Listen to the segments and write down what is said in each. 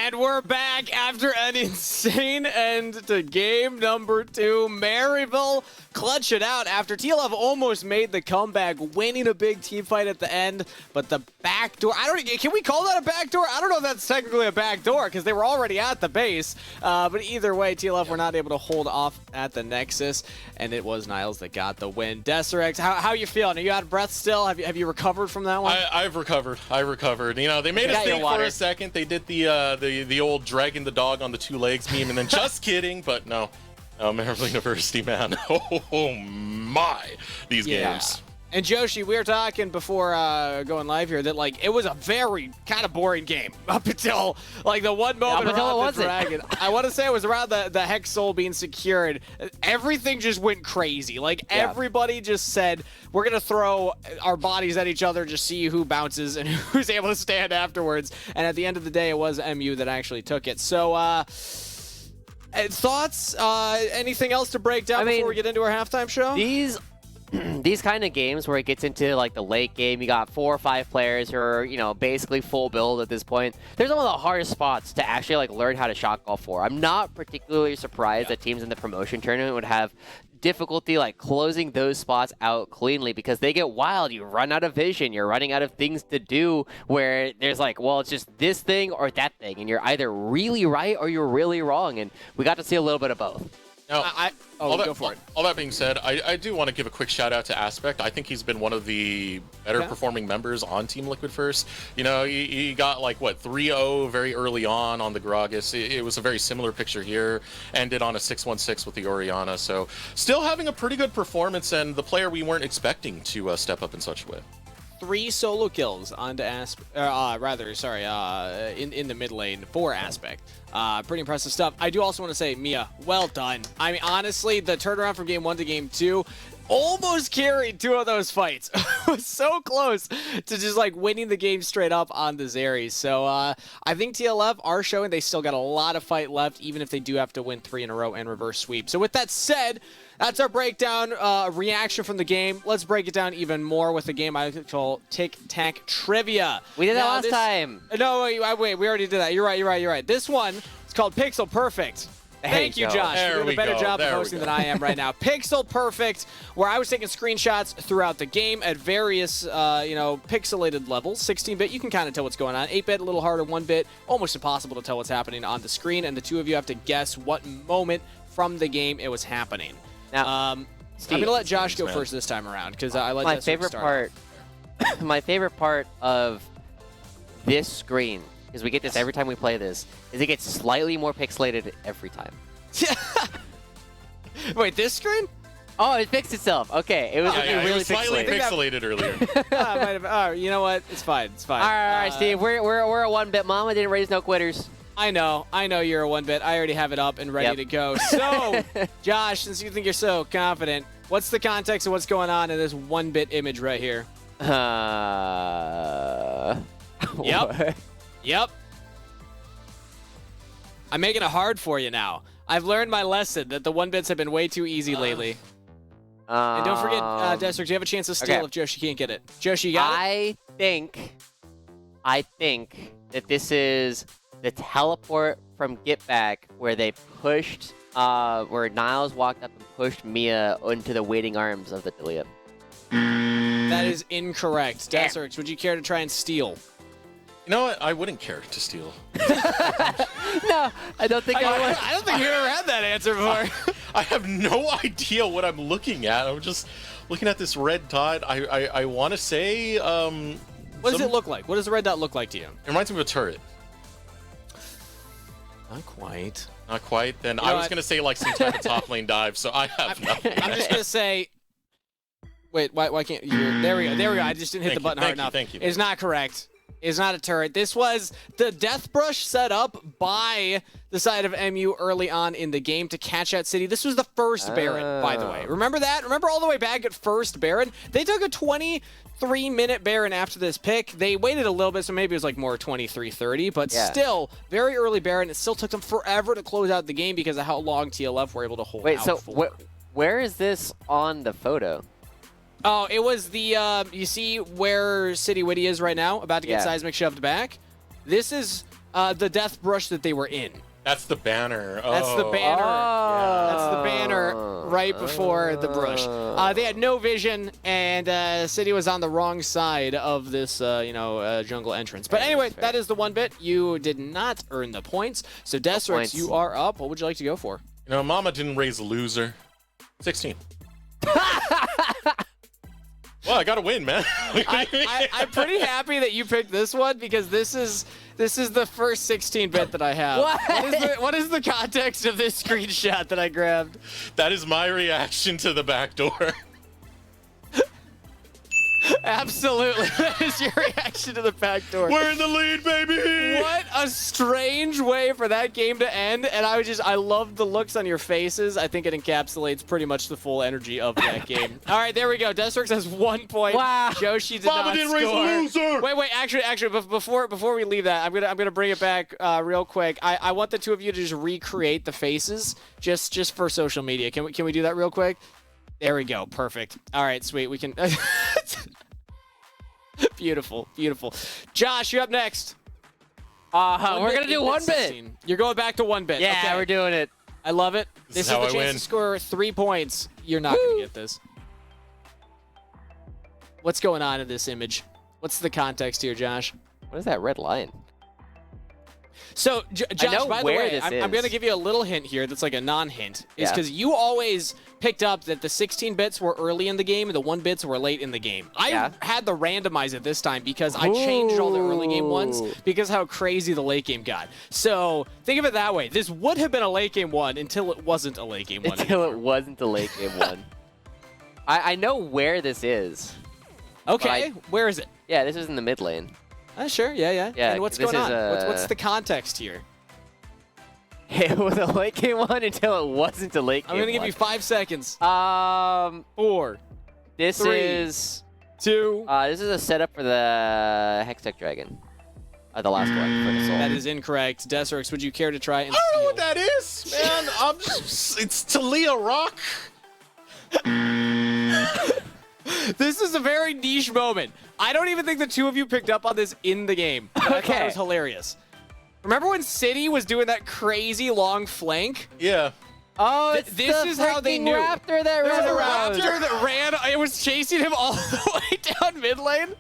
And we're back after an insane end to game number 2. Maryville clutch it out after TLF almost made the comeback, winning a big team fight at the end. But the backdoor, can we call that a backdoor? I don't know if that's technically a backdoor because they were already at the base. But either way, TLF were not able to hold off at the Nexus, and it was Niles that got the win. Deserex, how you feeling? Are you out of breath still? Have you recovered from that one? I've recovered. You know, they made us think for a second. They did the old dragging the dog on the 2 legs meme, and then just kidding, but no. Maryville University, man. Oh my, these games. And Joshi, we were talking before going live here that like it was a very kind of boring game up until like the one moment around the dragon. I want to say it was around the Hex Soul being secured. Everything just went crazy. Like everybody just said, we're gonna throw our bodies at each other, just see who bounces and who's able to stand afterwards. And at the end of the day, it was MU that actually took it. So thoughts? Anything else to break down before we get into our halftime show? These kind of games where it gets into like the late game, you got 4 or 5 players who are, you know, basically full build at this point. There's one of the hardest spots to actually like learn how to shot golf for. I'm not particularly surprised that teams in the promotion tournament would have difficulty like closing those spots out cleanly because they get wild. You run out of vision, you're running out of things to do where there's like, well, it's just this thing or that thing, and you're either really right or you're really wrong, and we got to see a little bit of both. Now, go for it. All that being said, I do want to give a quick shout out to Aspect. I think he's been one of the better performing members on Team Liquid First. You know, he got like, what, 3-0 very early on the Gragas. It was a very similar picture here. Ended on a 6-1-6 with the Orianna. So still having a pretty good performance and the player we weren't expecting to step up in such a way. 3 solo kills onto Aspect, in the mid lane for Aspect. Pretty impressive stuff. I do also want to say, Mia, well done. I mean, honestly, the turnaround from game 1 to game 2 almost carried 2 of those fights. It was so close to just like winning the game straight up on the Zeries. So I think TLF are showing they still got a lot of fight left, even if they do have to win 3 in a row and reverse sweep. So with that said, that's our breakdown, reaction from the game. Let's break it down even more with the game I call Tic Tac Trivia. We did that last time. No, wait, we already did that. You're right. This one is called Pixel Perfect. Thank you, Josh. You're doing a better job of hosting than I am right now. Pixel Perfect, where I was taking screenshots throughout the game at various, pixelated levels. 16-bit, you can kind of tell what's going on. 8-bit, a little harder. 1-bit, almost impossible to tell what's happening on the screen. And the 2 of you have to guess what moment from the game it was happening. Now, Steve, I'm going to let Josh go first this time around because I let Jessica start. My favorite part of this screen, because we get this every time we play this, is it gets slightly more pixelated every time. Wait, this screen? Oh, it fixed itself. Okay, it was really it was slightly pixelated earlier. You know what? It's fine. All right, Steve. We're a 1-bit mom. I didn't raise no quitters. I know you're a 1-bit. I already have it up and ready to go. So, Josh, since you think you're so confident, what's the context of what's going on in this 1-bit image right here? Yep. I'm making it hard for you now. I've learned my lesson that the 1-bits have been way too easy lately. And don't forget, Destrick, you have a chance to steal if Joshi can't get it. Joshi, you got it? I think that this is the teleport from Get Back where they pushed, where Niles walked up and pushed Mia into the waiting arms of the Delia. That is incorrect. Destrick, would you care to try and steal? You know what? I wouldn't care to steal. No, I don't think I would. I don't think you ever had that answer before. I have no idea what I'm looking at. I'm just looking at this red dot. I want to say... what does it look like? What does the red dot look like to you? It reminds me of a turret. Not quite. Not quite? Then I was going to say like some type of top lane dive, so I have nothing. I'm just going to say... Wait, why can't you... There we go. I just didn't hit the button hard enough. Thank you. It's not correct. It's not a turret. This was the Death Brush set up by the side of MU early on in the game to catch at City. This was the first Baron, by the way. Remember that? Remember all the way back at first Baron? They took a 23-minute Baron after this pick. They waited a little bit, so maybe it was like more 23-30, but still, very early Baron. It still took them forever to close out the game because of how long TLF were able to hold out for. Where is this on the photo? Oh, it was the, you see where City Witty is right now, about to get Seismic shoved back? This is the death brush that they were in. That's the banner. That's the banner. Oh. That's the banner right before the brush. They had no vision, and City was on the wrong side of this, jungle entrance. But anyway, that is the 1 bit. You did not earn the points. So, Destrix, you are up. What would you like to go for? Mama didn't raise a loser. 16. Well, I got to win, man. I'm pretty happy that you picked this one because this is the first 16-bit that I have. What is the context of this screenshot that I grabbed? That is my reaction to the back door. Absolutely. That is your reaction to the back door. We're in the lead, baby! What a strange way for that game to end. And I loved the looks on your faces. I think it encapsulates pretty much the full energy of that game. All right, there we go. Destrix has 1 point. Wow. Joshi did Mama not didn't score. raise a loser! Wait, actually, before we leave that, I'm gonna bring it back real quick. I want the two of you to just recreate the faces just for social media. Can we do that real quick? There we go. Perfect. All right, sweet. We can. Beautiful. Josh, you're up next. We're gonna do 1 bit. 16. You're going back to 1 bit. Yeah, okay. we're doing it. I love it. This is how the I chance win. to score 3 points. You're not gonna get this. What's going on in this image? What's the context here, Josh? What is that red line? So, Josh, by the way, I'm going to is. give you a little hint here that's like a non-hint. Is Yeah. because you always picked up that the 16 bits were early in the game and the 1 bits were late in the game. I had to randomize it this time because I changed all the early game ones because how crazy the late game got. So, think of it that way. This would have been a late game 1 until it wasn't a late game 1 Until anymore. it wasn't the late game 1. I know where this is. Okay, where is it? Yeah, this is in the mid lane. Sure, yeah. Yeah, And what's this going is, on? What's the context here? It was a late game 1 until it wasn't a late game I'm going to give 1. you 5 seconds. 4, This 3, is 2. this is a setup for the Hextech Dragon. The last one for the soul. That is incorrect. Destrix, would you care to try and I don't know steal? what that is, man. It's Talia Rock. This is a very niche moment. I don't even think the two of you picked up on this in the game. But I thought it was hilarious. Remember when City was doing that crazy long flank? Yeah. Oh, it's This the is how they freaking knew. Raptor that There was ran a around. raptor that ran. It was chasing him all the way down mid lane,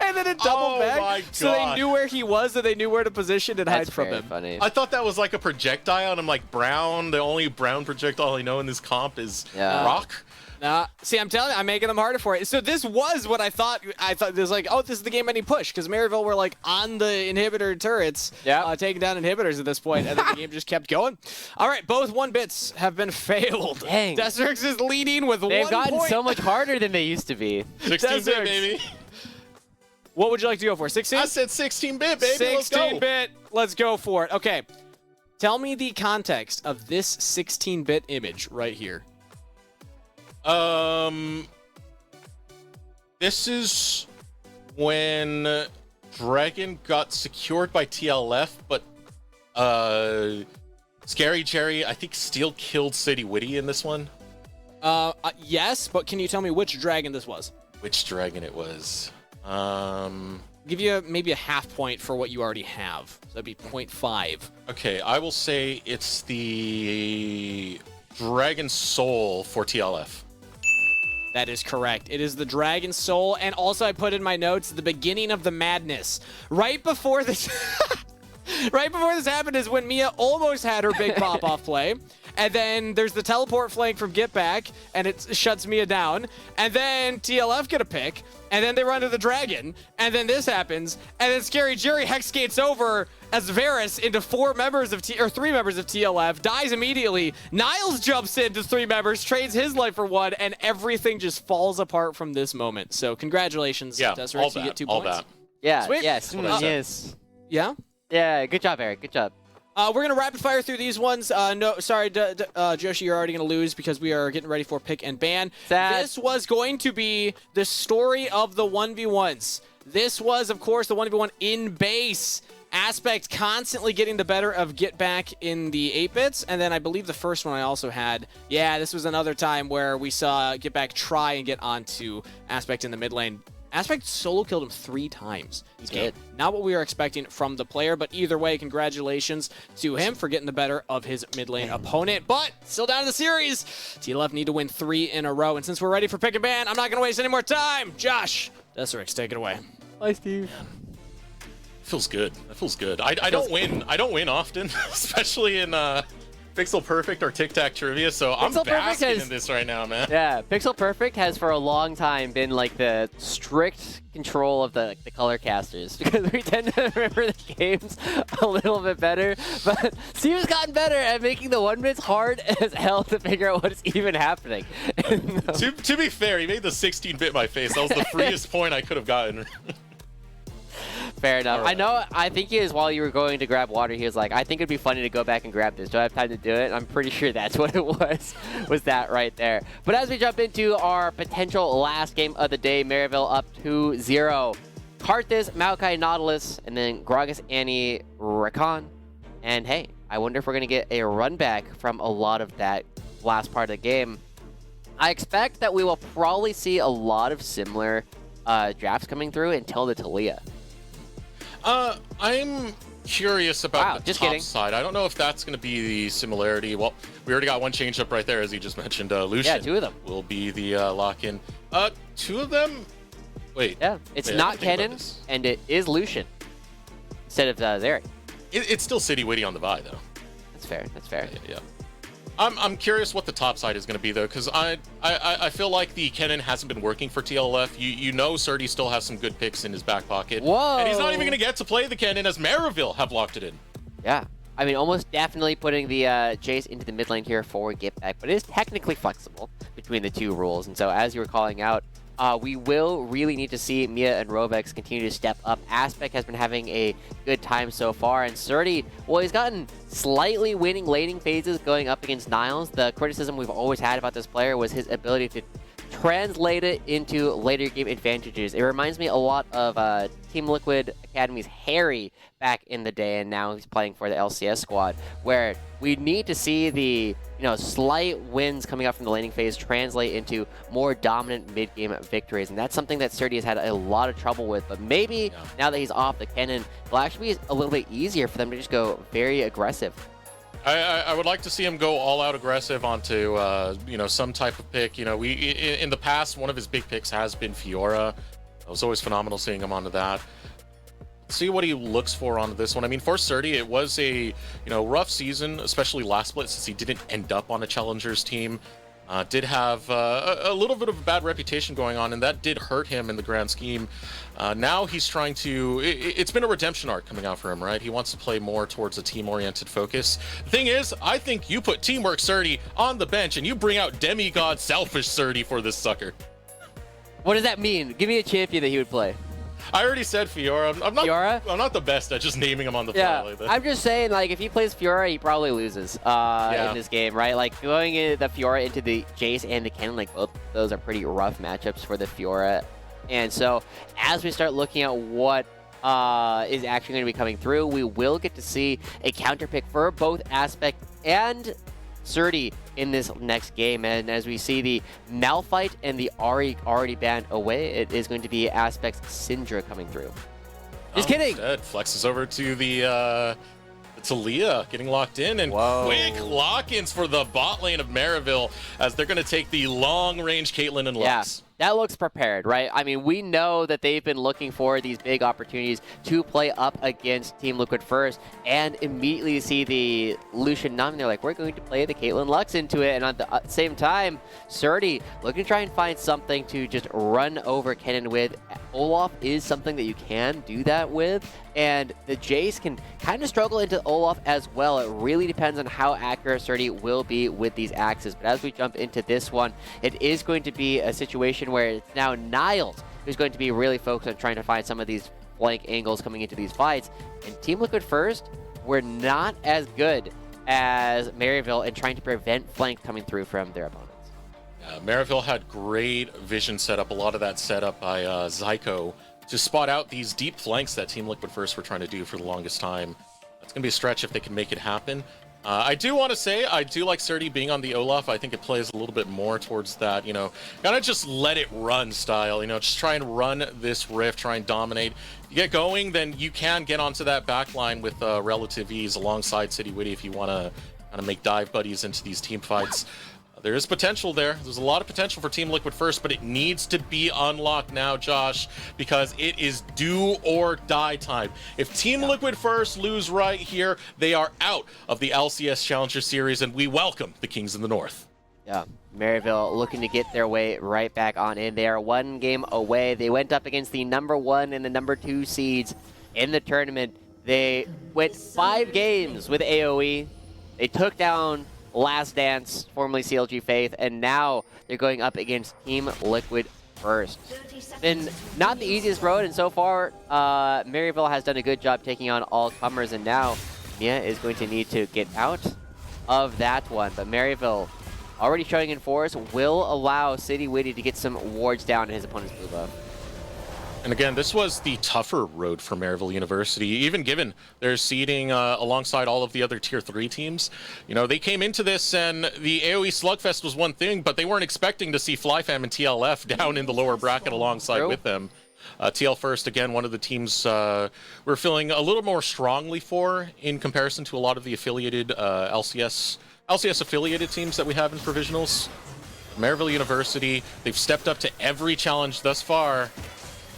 and then it doubled Oh back. my So they God. knew where he was, and they knew where to position and hide That's from very him. funny. I thought that was like a projectile, and I'm like, brown. The only brown projectile I know in this comp is rock. Nah, see, I'm telling you, I'm making them harder for it. So this was what I thought. I thought this was like, oh, this is the game I need push because Maryville were like on the inhibitor turrets, taking down inhibitors at this point, and then the game just kept going. All right, both 1 bits have been failed. Dang. Destrix is leading with 1 They've point. gotten so much harder than they used to be. 16-bit, baby. What would you like to go for? 16? I said 16-bit, baby. Let's go. 16-bit. Let's go for it. Okay. Tell me the context of this 16-bit image right here. This is when Dragon got secured by TLF, but Scary Jerry, I think, still killed City Witty in this one. Yes, but can you tell me which dragon this was? Which dragon it was? Give you maybe a half point for what you already have. So that'd be 0.5. Okay, I will say it's the Dragon Soul for TLF. That is correct. It is the Dragon Soul, and also I put in my notes the beginning of the madness. Right before this, right before this happened is when Mia almost had her big pop-off play, and then there's the teleport flank from Get Back, and it shuts Mia down, and then TLF get a pick, and then they run to the Dragon, and then this happens, and then Scary Jerry hex skates over as Varus into 3 members of TLF, dies immediately. Niles jumps into 3 members, trades his life for 1, and everything just falls apart from this moment. So congratulations, Destrix, you get 2 points. that. Yeah, Sweet. yes, what I said. yes. Yeah? Yeah, good job, Eric. Good job. We're going to rapid fire through these ones. No, sorry, Joshi, you're already going to lose because we are getting ready for pick and ban. Sad. This was going to be the story of the 1v1s. This was, of course, the 1v1 in base. Aspect constantly getting the better of Get Back in the 8-bits, and then I believe the first one I also had. Yeah, this was another time where we saw Get Back try and get onto Aspect in the mid lane. Aspect solo killed him 3 times. He did. Not what we were expecting from the player, but either way, congratulations to him for getting the better of his mid lane opponent. But still down in the series. TLF need to win 3 in a row. And since we're ready for pick and ban, I'm not going to waste any more time. Josh, Desirix, take it away. Hi, Steve. Feels good. That feels good. I don't win. I don't win often, especially in Pixel Perfect or Tic Tac Trivia. So I'm basking in this right now, man. Yeah, Pixel Perfect has for a long time been like the strict control of the color casters because we tend to remember the games a little bit better. But Steve's gotten better at making the 1-minutes hard as hell to figure out what is even happening. To be fair, he made the 16-bit my face. That was the freest point I could have gotten. Fair enough. Right. I know, I think he was, while you were going to grab water, he was like, I think it'd be funny to go back and grab this. Do I have time to do it? I'm pretty sure that's what it was that right there. But as we jump into our potential last game of the day, Maryville up 2-0. Karthus, Maokai, Nautilus, and then Gragas, Annie, Rakan. And hey, I wonder if we're going to get a run back from a lot of that last part of the game. I expect that we will probably see a lot of similar drafts coming through until the Talia. I'm curious about the top kidding. side. I don't know if that's going to be the similarity. Well, we already got one change up right there, as you just mentioned. Lucian. Yeah, 2 of them. Will be the lock-in. 2 of them? Wait. Yeah, it's not Kennen, and it is Lucian instead of Zeri. It's still City waiting on the Vi, though. That's fair. That's fair. Yeah. I'm curious what the top side is going to be, though, because I feel like the Kennen hasn't been working for TLF. You know Surdy still has some good picks in his back pocket. Whoa! And he's not even going to get to play the Kennen as Maryville have locked it in. Yeah. I mean, almost definitely putting the Jace into the mid lane here for get back, but it is technically flexible between the 2 rules. And so as you were calling out, we will really need to see Mia and Rovex continue to step up. Aspect has been having a good time so far, and Surdy, well, he's gotten slightly winning laning phases going up against Niles. The criticism we've always had about this player was his ability to translate it into later game advantages. It reminds me a lot of Team Liquid Academy's Harry back in the day, and now he's playing for the LCS squad, where we need to see the slight wins coming up from the laning phase translate into more dominant mid-game victories, and that's something that Surdy has had a lot of trouble with. But maybe now that he's off the Kennen, it'll actually be a little bit easier for them to just go very aggressive. I would like to see him go all out aggressive onto some type of pick. In the past, one of his big picks has been Fiora. It was always phenomenal seeing him onto that. See what he looks for on this one. I mean, for Surdy, it was a rough season, especially last split, since he didn't end up on a Challengers team. Did have a little bit of a bad reputation going on, and that did hurt him in the grand scheme. Now he's trying to... It's been a redemption arc coming out for him, right? He wants to play more towards a team-oriented focus. The thing is, I think you put Teamwork Surdy on the bench, and you bring out Demigod Selfish Surdy for this sucker. What does that mean? Give me a champion that he would play. I already said Fiora. Fiora? I'm not the best at just naming him on the fly like that. I'm just saying, like, if he plays Fiora, he probably loses in this game, right? Like, going into the Fiora into the Jace and the Kennen, like, both those are pretty rough matchups for the Fiora. And so, as we start looking at what is actually going to be coming through, we will get to see a counter pick for both Aspect and Surdy in this next game. And as we see the Malphite and the Ahri already banned away, it is going to be Aspect's Syndra coming through. Just kidding! Instead, flexes over to the Talia getting locked in, and quick lock-ins for the bot lane of Maryville as they're going to take the long-range Caitlyn and Lux. That looks prepared, right? I mean, we know that they've been looking for these big opportunities to play up against Team Liquid first, and immediately see the Lucian Nami. They're like, we're going to play the Caitlyn Lux into it, and at the same time, Surdy looking to try and find something to just run over Kennen with. Olaf is something that you can do that with, and the Jace can kind of struggle into Olaf as well. It really depends on how accurate Surdy will be with these axes. But as we jump into this one, it is going to be a situation where it's now Niles who's going to be really focused on trying to find some of these flank angles coming into these fights. And Team Liquid first, we're not as good as Maryville in trying to prevent flank coming through from their opponents. Maryville had great vision set up, a lot of that set up by Zyko to spot out these deep flanks that Team Liquid first were trying to do for the longest time. That's going to be a stretch if they can make it happen. I do want to say, I do like Surdy being on the Olaf. I think it plays a little bit more towards that, you know, kind of just let it run style, you know, just try and run this rift, try and dominate. You get going, then you can get onto that back line with relative ease alongside City Witty if you want to kind of make dive buddies into these team fights. There is potential there. There's a lot of potential for Team Liquid First, but it needs to be unlocked now, Josh, because it is do or die time. If Team Liquid First lose right here, they are out of the LCS Challenger Series, and we welcome the Kings in the North. Yeah, Maryville looking to get their way right back on in. They are 1 game away. They went up against the #1 and the #2 seeds in the tournament. They went 5 games with AoE. They took down Last Dance, formerly CLG Faith, and now they're going up against Team Liquid First. Been not the easiest road, and so far, Maryville has done a good job taking on all comers, and now Mia is going to need to get out of that one. But Maryville, already showing in force, will allow City Witty to get some wards down in his opponent's blue buff. And again, this was the tougher road for Maryville University, even given their seeding alongside all of the other Tier 3 teams. You know, they came into this and the AoE Slugfest was one thing, but they weren't expecting to see Flyfam and TLF down in the lower bracket alongside with them. TL First, again, one of the teams we're feeling a little more strongly for in comparison to a lot of the affiliated LCS affiliated teams that we have in Provisionals. Maryville University, they've stepped up to every challenge thus far.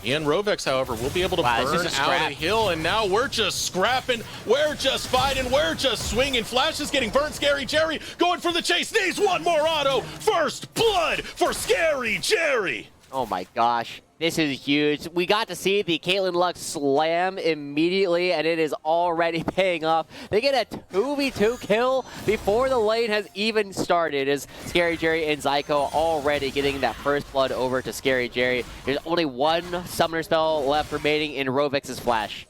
Ian Rovex, however, will be able to burn out a hill, and now we're just scrapping, we're just fighting, we're just swinging. Flash is getting burnt. Scary Jerry going for the chase, needs one more auto. First blood for Scary Jerry. Oh my gosh, this is huge. We got to see the Caitlyn Lux slam immediately, and it is already paying off. They get a 2v2 kill before the lane has even started, as Scary Jerry and Zyko already getting that first blood over to Scary Jerry. There's only 1 summoner spell left remaining in Rovex's Flash.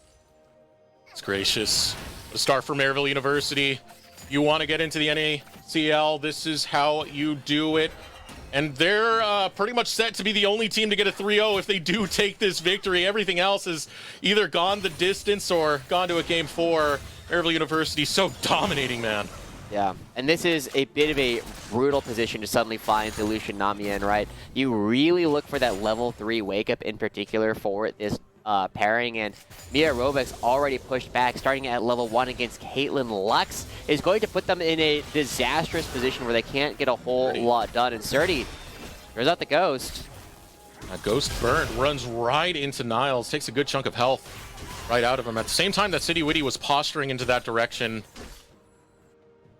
It's gracious. A start for Maryville University. You want to get into the NACL, this is how you do it. And they're pretty much set to be the only team to get a 3-0 if they do take this victory. Everything else has either gone the distance or gone to a Game 4. Maryville University so dominating, man. Yeah, and this is a bit of a brutal position to suddenly find the Lucian Nami in, right? You really look for that level 3 wake-up in particular for this pairing, and Mia Rovex already pushed back, starting at level 1 against Caitlyn Lux, is going to put them in a disastrous position where they can't get a whole lot done. And Surdy throws out the Ghost. A Ghost burnt runs right into Niles, takes a good chunk of health right out of him. At the same time that City Witty was posturing into that direction,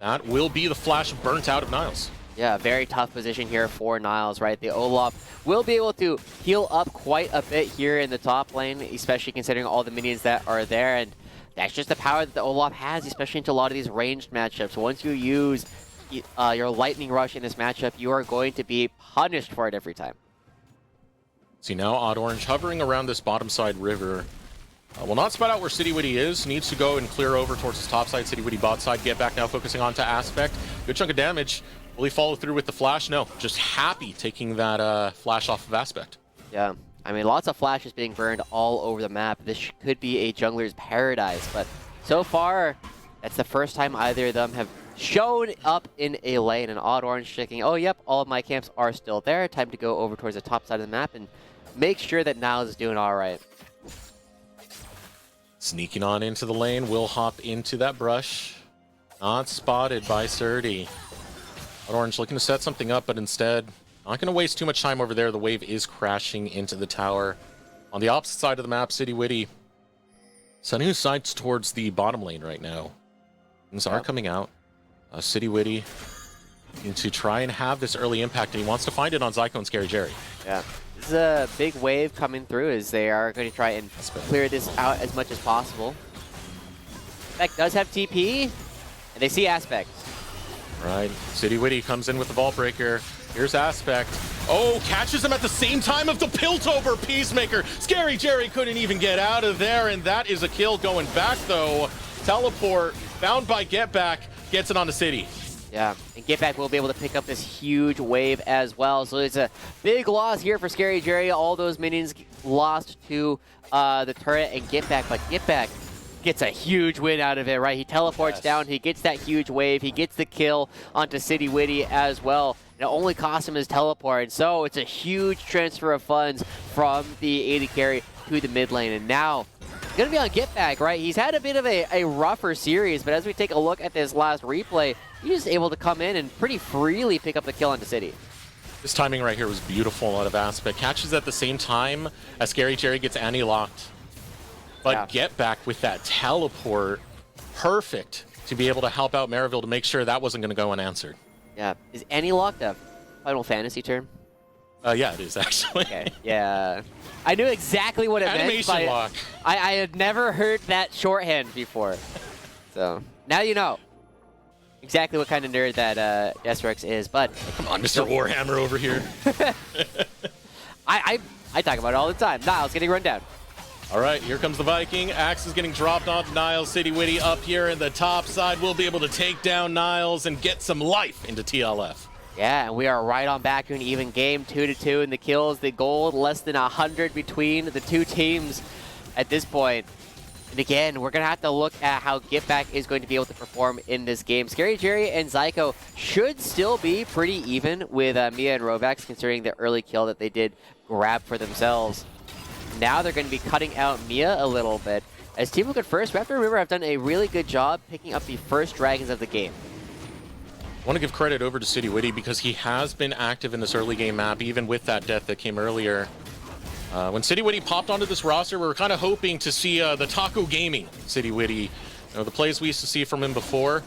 that will be the flash burnt out of Niles. Yeah, very tough position here for Niles, right? The Olaf will be able to heal up quite a bit here in the top lane, especially considering all the minions that are there. And that's just the power that the Olaf has, especially into a lot of these ranged matchups. Once you use your Lightning Rush in this matchup, you are going to be punished for it every time. See now, Odd Orange hovering around this bottom side river. Will not spot out where City Witty is. Needs to go and clear over towards his top side. City Witty bot side. Get back now, focusing on to Aspect. Good chunk of damage. Will he follow through with the flash? No. Just happy taking that flash off of Aspect. Yeah. I mean, lots of flashes being burned all over the map. This could be a jungler's paradise, but so far, that's the first time either of them have shown up in a lane. And Odd Orange checking, oh, yep, all of my camps are still there. Time to go over towards the top side of the map and make sure that Niles is doing all right. Sneaking on into the lane, will hop into that brush. Not spotted by Surdy. Odd Orange looking to set something up, but instead, not going to waste too much time over there. The wave is crashing into the tower. On the opposite side of the map, City Witty sending his sights towards the bottom lane right now. Things are coming out. City Witty need to try and have this early impact, and he wants to find it on Zyko and Scary Jerry. Yeah. This is a big wave coming through as they are going to try and clear this out as much as possible. Aspect does have TP, and they see Aspect. Right. City Witty comes in with the ball breaker. Here's Aspect. Oh, catches him at the same time of the Piltover Peacemaker. Scary Jerry couldn't even get out of there, and that is a kill going back, though. Teleport, found by Get Back, gets it on the City. Yeah, and Get Back will be able to pick up this huge wave as well. So it's a big loss here for Scary Jerry. All those minions lost to the turret and Get Back, but Get Back gets a huge win out of it, right? He teleports down, he gets that huge wave, he gets the kill onto City Witty as well. It only cost him his teleport, so it's a huge transfer of funds from the AD carry to the mid lane. And now, he's going to be on Get Back, right? He's had a bit of a rougher series, but as we take a look at this last replay, he's able to come in and pretty freely pick up the kill onto City. This timing right here was beautiful out of Aspect. Catches at the same time as Scary Jerry gets anti-locked. But Get Back with that teleport, perfect to be able to help out Maryville to make sure that wasn't going to go unanswered. Yeah. Is anti-locked a Final Fantasy term? Yeah, it is actually. Okay, yeah. I knew exactly what it Animation meant, but lock. I had never heard that shorthand before. So, now you know exactly what kind of nerd that Desrex is, but... Come on, Mr. Warhammer over here. I talk about it all the time. Niles getting run down. All right, here comes the Viking. Axe is getting dropped onto Niles. City Witty up here in the top side. We'll be able to take down Niles and get some life into TLF. Yeah, and we are right on back to an even game, 2-2 in the kills. The gold, less than 100 between the two teams at this point. And again, we're going to have to look at how Get Back is going to be able to perform in this game. Scary Jerry and Zyko should still be pretty even with Mia and Rovex, considering the early kill that they did grab for themselves. Now they're going to be cutting out Mia a little bit. As Team Liquid First, we have to remember I've done a really good job picking up the first dragons of the game. I want to give credit over to City Witty because he has been active in this early game map, even with that death that came earlier. When City Witty popped onto this roster, we were kind of hoping to see the Taco Gaming City Witty, you know, the plays we used to see from him before.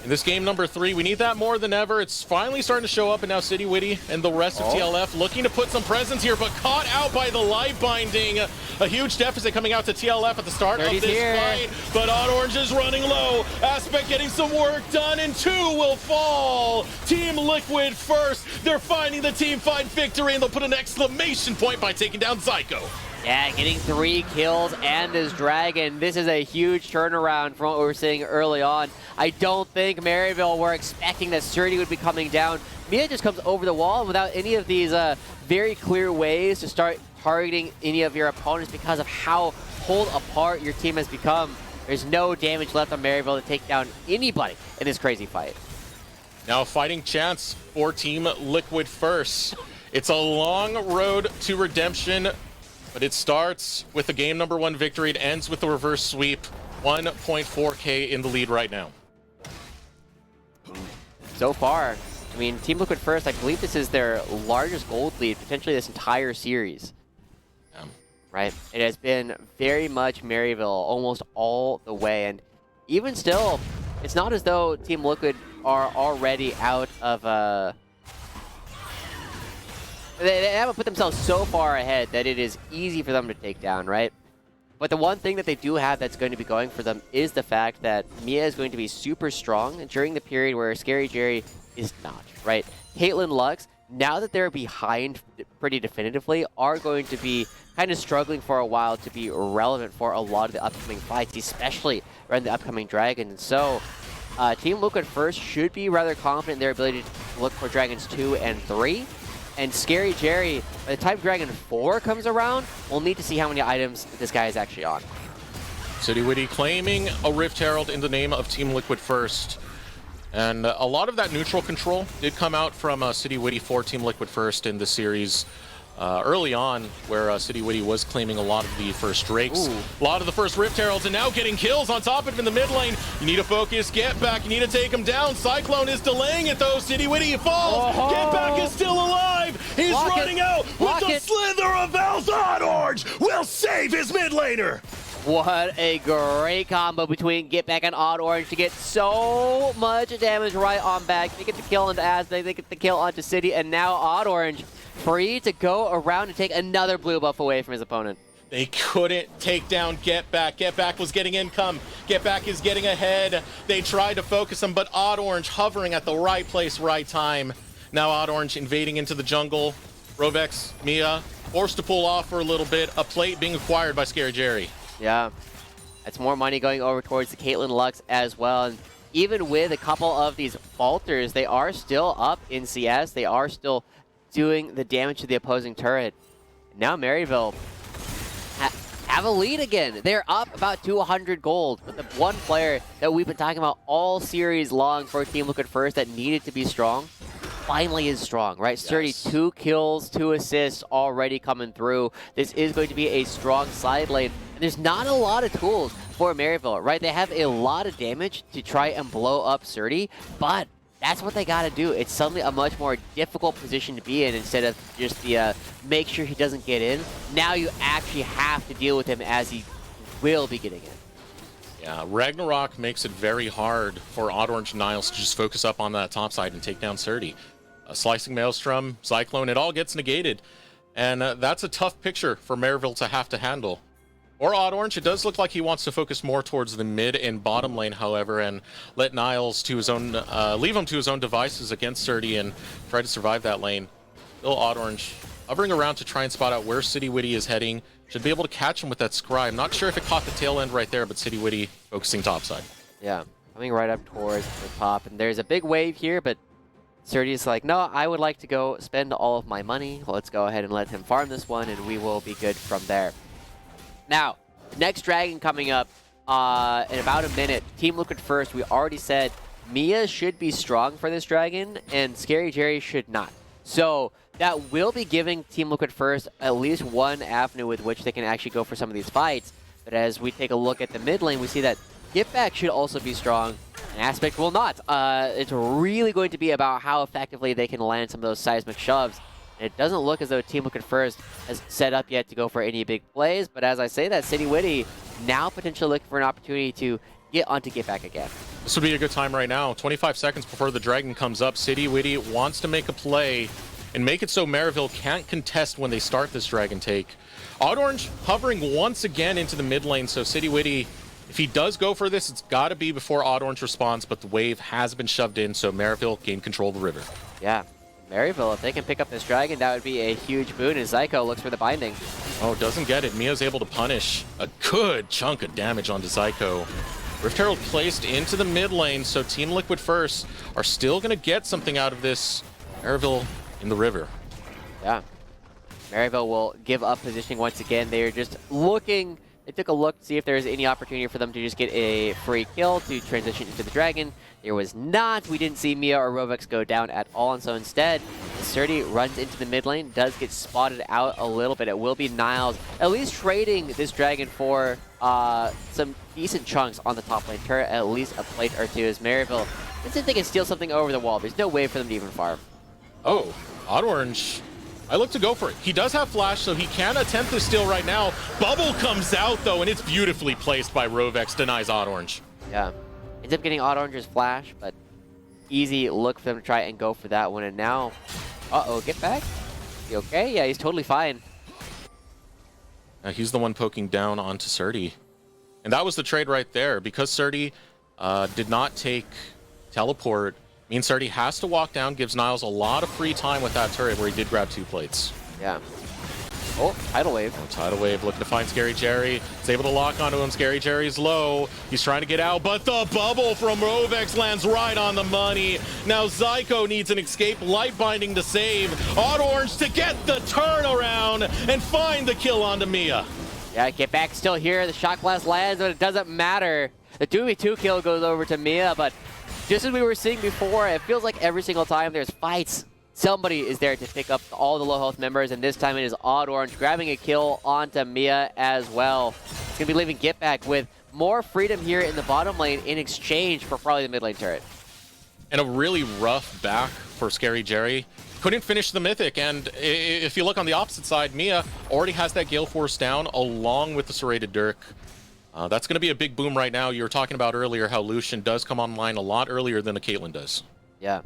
In this game number 3, we need that more than ever. It's finally starting to show up, and now City Witty and the rest of TLF looking to put some presence here, but caught out by the life binding. A huge deficit coming out to TLF at the start of this fight, but Odd Orange is running low. Aspect getting some work done, and 2 will fall. Team Liquid First. They're finding the team fight victory, and they'll put an exclamation point by taking down Zyko. Yeah, getting 3 kills and his dragon. This is a huge turnaround from what we were seeing early on. I don't think Maryville were expecting that Surdy would be coming down. Mia just comes over the wall without any of these very clear ways to start targeting any of your opponents because of how pulled apart your team has become. There's no damage left on Maryville to take down anybody in this crazy fight. Now a fighting chance for Team Liquid First. It's a long road to redemption, but it starts with the game number 1 victory. It ends with the reverse sweep. 1.4K in the lead right now. So far, I mean, Team Liquid First, I believe this is their largest gold lead, potentially this entire series. Right? It has been very much Maryville almost all the way. And even still, it's not as though Team Liquid are already out of... They haven't put themselves so far ahead that it is easy for them to take down, right? But the one thing that they do have that's going to be going for them is the fact that Mia is going to be super strong during the period where Scary Jerry is not, right? Caitlyn Lux, now that they're behind pretty definitively, are going to be kind of struggling for a while to be relevant for a lot of the upcoming fights, especially around the upcoming Dragons. And so, Team Liquid First should be rather confident in their ability to look for Dragons 2 and 3. And Scary Jerry, by the time Dragon 4 comes around, we'll need to see how many items this guy is actually on. City Witty claiming a Rift Herald in the name of Team Liquid First. And a lot of that neutral control did come out from City Witty for Team Liquid First in the series early on, where City Witty was claiming a lot of the first Drakes, a lot of the first Rift Heralds, and now getting kills on top of it in the mid lane. You need to focus, Get Back, you need to take him down. Cyclone is delaying it though, City Witty falls. Get Back is still alive. He's running out with the slither of Val's. Odd Orange will save his mid laner. What a great combo between Get Back and Odd Orange to get so much damage right on back. They get the kill onto Aztec, they get the kill onto City, and now Odd Orange free to go around and take another blue buff away from his opponent. They couldn't take down Get Back. Get Back was getting income. Get Back is getting ahead. They tried to focus him, but Odd Orange hovering at the right place, right time. Now Odd Orange invading into the jungle. Rovex, Mia, forced to pull off for a little bit. A plate being acquired by Scary Jerry. Yeah, that's more money going over towards the Caitlyn Lux as well. And even with a couple of these falters, they are still up in CS. They are still doing the damage to the opposing turret. Now Maryville have a lead again. They're up about 200 gold, but the one player that we've been talking about all series long for Team Liquid First that needed to be strong, finally is strong, right? Yes. 32 kills, 2 assists already coming through. This is going to be a strong side lane. And there's not a lot of tools for Maryville, right? They have a lot of damage to try and blow up Surdy, but that's what they got to do. It's suddenly a much more difficult position to be in instead of just the make sure he doesn't get in. Now you actually have to deal with him as he will be getting in. Yeah, Ragnarok makes it very hard for Odd Orange and Niles to just focus up on that top side and take down Surdy. Slicing Maelstrom, Cyclone, it all gets negated. And that's a tough picture for Maryville to have to handle. Or Odd Orange, it does look like he wants to focus more towards the mid and bottom lane, however, and let Niles to his own, leave him to his own devices against Surdy and try to survive that lane. Still Odd Orange hovering around to try and spot out where City Witty is heading. Should be able to catch him with that scry. I'm not sure if it caught the tail end right there, but City Witty focusing topside. Yeah, coming right up towards the top, and there's a big wave here, but Surdy is like, no, I would like to go spend all of my money. Let's go ahead and let him farm this one, and we will be good from there. Now, next dragon coming up in about a minute. Team Liquid First, we already said Mia should be strong for this dragon, and Scary Jerry should not. So that will be giving Team Liquid First at least one avenue with which they can actually go for some of these fights. But as we take a look at the mid lane, we see that Get Back should also be strong, and Aspect will not. It's really going to be about how effectively they can land some of those seismic shoves. It doesn't look as though Team Liquid First has set up yet to go for any big plays, but as I say that, City Witty now potentially looking for an opportunity to get onto Get Back again. This would be a good time right now. 25 seconds before the dragon comes up. City Witty wants to make a play and make it so Maryville can't contest when they start this dragon take. Odd Orange hovering once again into the mid lane, so City Witty, if he does go for this, it's got to be before Odd Orange responds, but the wave has been shoved in, so Maryville gain control of the river. Yeah. Maryville, if they can pick up this dragon, that would be a huge boon as Zyko looks for the binding. Oh, doesn't get it. Mia's able to punish a good chunk of damage onto Zyko. Rift Herald placed into the mid lane, so Team Liquid First are still going to get something out of this. Maryville in the river. Yeah. Maryville will give up positioning once again. They're just looking. They took a look to see if there was any opportunity for them to just get a free kill to transition into the dragon. There was not. We didn't see Mia or Rovex go down at all, and so instead, Surdy runs into the mid lane, does get spotted out a little bit. It will be Niles at least trading this dragon for some decent chunks on the top lane turret, at least a plate or two, as Maryville thinks they can steal something over the wall. There's no way for them to even farm. Oh, Odd Orange. I look to go for it. He does have flash, so he can attempt this steal right now. Bubble comes out, though, and it's beautifully placed by Rovex, denies Odd Orange. Yeah. Ends up getting Odd Orange's flash, but easy look for them to try and go for that one. And now, uh-oh, Get Back? Is he okay? Yeah, he's totally fine. Now he's the one poking down onto Surdy. And that was the trade right there. Because Surdy did not take teleport, means Surdy has to walk down, gives Niles a lot of free time with that turret where he did grab 2 plates. Yeah. Oh, Tidal Wave. Oh, Tidal Wave looking to find Scary Jerry. He's able to lock onto him. Scary Jerry's low. He's trying to get out, but the bubble from Rovex lands right on the money. Now Zyko needs an escape light binding to save. Odd Orange to get the turnaround and find the kill onto Mia. Yeah, Get Back still here. The Shock Blast lands, but it doesn't matter. The 2v2 kill goes over to Mia, but just as we were seeing before, it feels like every single time there's fights, somebody is there to pick up all the low health members, and this time it is Odd Orange grabbing a kill onto Mia as well. It's going to be leaving Get Back with more freedom here in the bottom lane in exchange for probably the mid lane turret. And a really rough back for Scary Jerry. Couldn't finish the Mythic, and if you look on the opposite side, Mia already has that Gale Force down along with the Serrated Dirk. That's going to be a big boom right now. You were talking about earlier how Lucian does come online a lot earlier than a Caitlyn does. Yeah.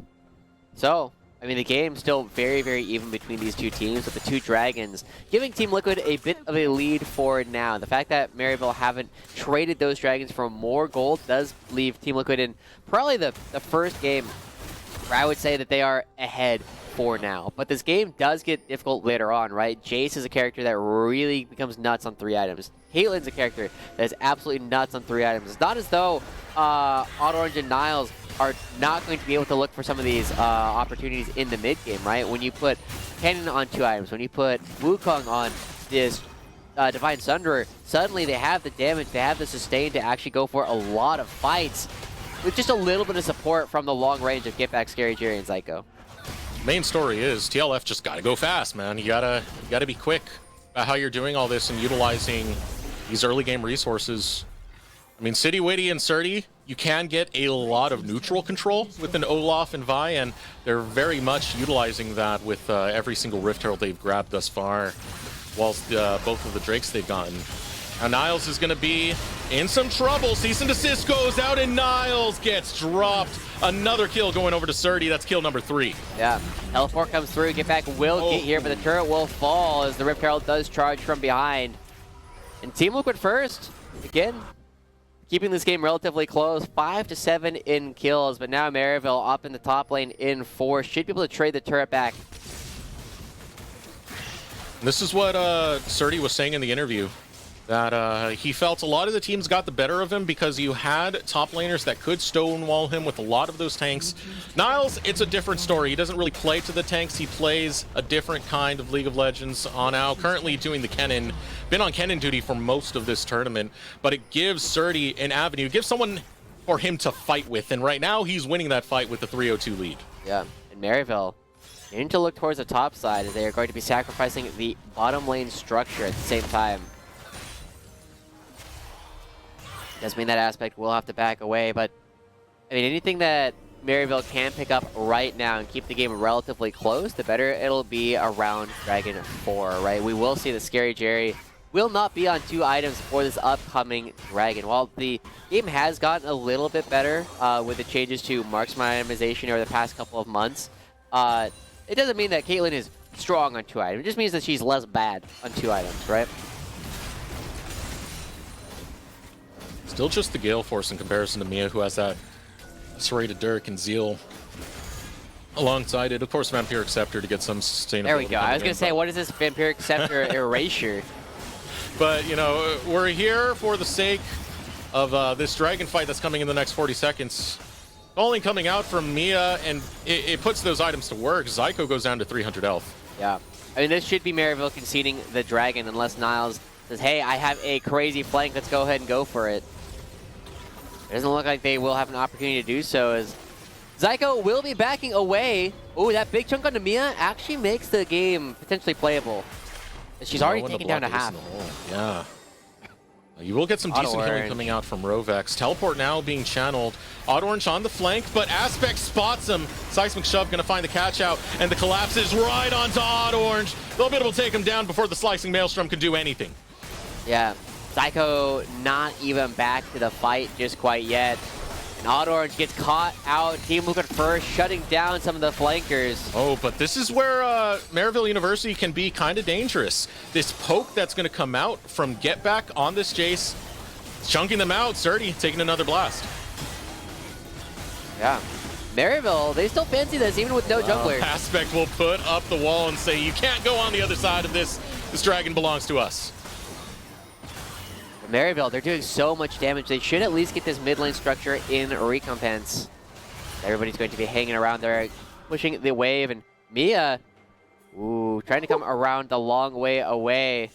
So, I mean, the game's still very, very even between these two teams with the 2 dragons, giving Team Liquid a bit of a lead for now. The fact that Maryville haven't traded those dragons for more gold does leave Team Liquid in probably the first game where I would say that they are ahead for now. But this game does get difficult later on, right? Jace is a character that really becomes nuts on 3 items. Caitlyn's a character that is absolutely nuts on 3 items. It's not as though Odd Orange and Niles are not going to be able to look for some of these opportunities in the mid game, right? When you put Cannon on 2 items, when you put Wukong on this Divine Sunderer, suddenly they have the damage, they have the sustain to actually go for a lot of fights with just a little bit of support from the long range of Get Back, Scary Jerry, and Zyko. Main story is TLF just gotta go fast, man. You gotta be quick about how you're doing all this and utilizing these early game resources. I mean, City Witty and Surdy, you can get a lot of neutral control with an Olaf and Vi, and they're very much utilizing that with every single Rift Herald they've grabbed thus far, whilst both of the Drakes they've gotten. Now Niles is going to be in some trouble. Cease and desist goes out, and Niles gets dropped. Another kill going over to Surdy. That's kill number 3. Yeah, teleport comes through. Get Back will get here, but the turret will fall as the Rift Herald does charge from behind. And Team Liquid first, again, keeping this game relatively close, 5-7 in kills, but now Maryville up in the top lane in 4. Should be able to trade the turret back. This is what Surdy was saying in the interview, that he felt a lot of the teams got the better of him because you had top laners that could stonewall him with a lot of those tanks. Niles, it's a different story. He doesn't really play to the tanks. He plays a different kind of League of Legends on now, currently doing the Kennen. Been on Kennen duty for most of this tournament, but it gives Surdy an avenue, gives someone for him to fight with, and right now he's winning that fight with the 3-0-2 lead. Yeah, and Maryville needing to look towards the top side as they are going to be sacrificing the bottom lane structure at the same time. Does mean that Aspect will have to back away, but I mean, anything that Maryville can pick up right now and keep the game relatively close, the better it'll be around Dragon 4, right? We will see the Scary Jerry will not be on 2 items for this upcoming Dragon. While the game has gotten a little bit better with the changes to marksman itemization over the past couple of months, it doesn't mean that Caitlyn is strong on 2 items. It just means that she's less bad on 2 items, right? Still just the Gale Force in comparison to Mia, who has that serrated Dirk and Zeal alongside it. Of course, Vampiric Scepter to get some sustainability. There we go. I was going to say, what is this Vampiric Scepter erasure? But, you know, we're here for the sake of this Dragon fight that's coming in the next 40 seconds. Only coming out from Mia, and it puts those items to work. Zyko goes down to 300 health. Yeah. I mean, this should be Maryville conceding the Dragon unless Niles says, hey, I have a crazy flank. Let's go ahead and go for it. It doesn't look like they will have an opportunity to do so, as Zyko will be backing away. Oh, that big chunk onto Mia actually makes the game potentially playable. She's already taken down to half. Yeah. You will get some decent healing coming out from Rovex. Teleport now being channeled. Odd Orange on the flank, but Aspect spots him. Seismic Shove going to find the catch out, and the collapse is right onto Odd Orange. They'll be able to take him down before the Slicing Maelstrom can do anything. Yeah. Zyko not even back to the fight just quite yet. And Odd Orange gets caught out. Team Liquid first, shutting down some of the flankers. Oh, but this is where Maryville University can be kind of dangerous. This poke that's going to come out from Get Back on this Jace, chunking them out. Surdy taking another blast. Yeah. Maryville, they still fancy this, even with no jungler. Aspect will put up the wall and say, you can't go on the other side of this. This dragon belongs to us. Maryville, they're doing so much damage. They should at least get this mid lane structure in recompense. Everybody's going to be hanging around there, pushing the wave, and Mia, ooh, trying to come around the long way away.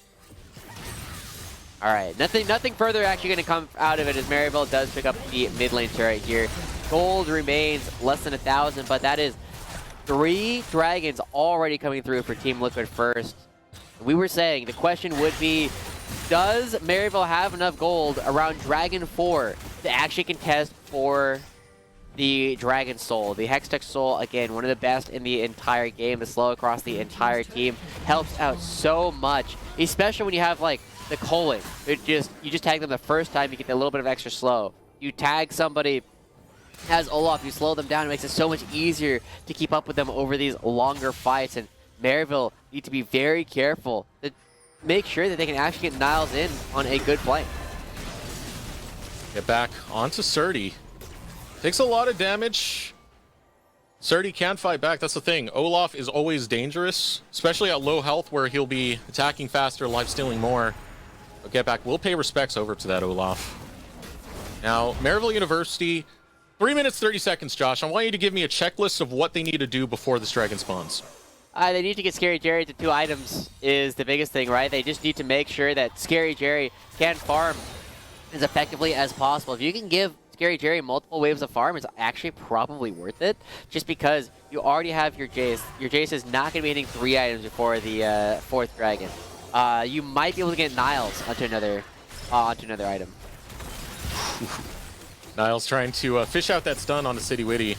All right, nothing further actually going to come out of it as Maryville does pick up the mid lane turret here. Gold remains less than 1,000, but that is 3 dragons already coming through for Team Liquid first. We were saying the question would be, does Maryville have enough gold around Dragon 4 to actually contest for the Dragon Soul? The Hextech Soul, again, one of the best in the entire game. The slow across the entire team helps out so much, especially when you have like the culling. You just tag them the first time, you get a little bit of extra slow. You tag somebody as Olaf, you slow them down, it makes it so much easier to keep up with them over these longer fights. And Maryville need to be very careful to make sure that they can actually get Niles in on a good flank. Get back onto Surdy. Takes a lot of damage. Surdy can fight back, that's the thing. Olaf is always dangerous, especially at low health where he'll be attacking faster, life-stealing more. But Get Back will pay respects over to that Olaf. Now, Maryville University, 3 minutes, 30 seconds, Josh. I want you to give me a checklist of what they need to do before this dragon spawns. They need to get Scary Jerry to 2 items is the biggest thing, right? They just need to make sure that Scary Jerry can farm as effectively as possible. If you can give Scary Jerry multiple waves of farm, it's actually probably worth it, just because you already have your Jace. Your Jace is not going to be hitting 3 items before the 4th dragon. You might be able to get Niles onto another item. Niles trying to fish out that stun on the City Witty.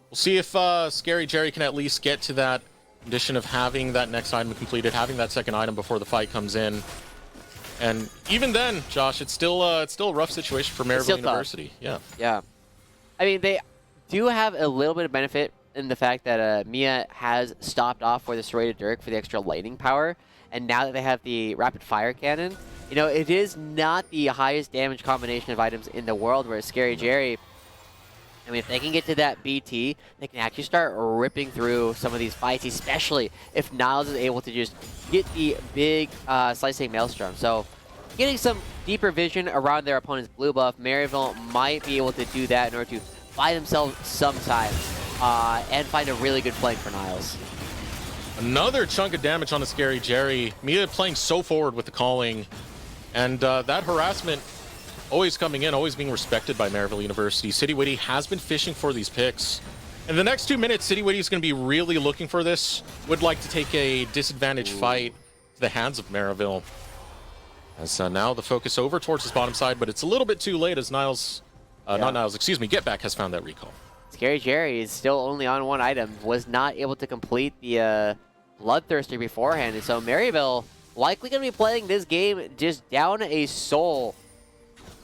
We'll see if Scary Jerry can at least get to that condition of having that next item completed, having that second item before the fight comes in. And even then, Josh, it's still a rough situation for Maryville University. Yeah. Yeah. I mean, they do have a little bit of benefit in the fact that Mia has stopped off for the Serrated Dirk for the extra lightning power. And now that they have the rapid fire cannon, you know, it is not the highest damage combination of items in the world, where Scary Jerry, I mean, if they can get to that BT, they can actually start ripping through some of these fights, especially if Niles is able to just get the big slicing maelstrom. So getting some deeper vision around their opponent's blue buff, Maryville might be able to do that in order to buy themselves some time and find a really good flank for Niles. Another chunk of damage on the Scary Jerry. Mia playing so forward with the calling, and that harassment always coming in, always being respected by Maryville University. City Witty has been fishing for these picks. In the next 2 minutes, City Witty is going to be really looking for this. Would like to take a disadvantage fight to the hands of Maryville. As now the focus over towards his bottom side, but it's a little bit too late as Niles, not Niles, excuse me, Get Back has found that recall. Scary Jerry is still only on 1 item, was not able to complete the Bloodthirster beforehand, and so Maryville likely going to be playing this game just down a soul.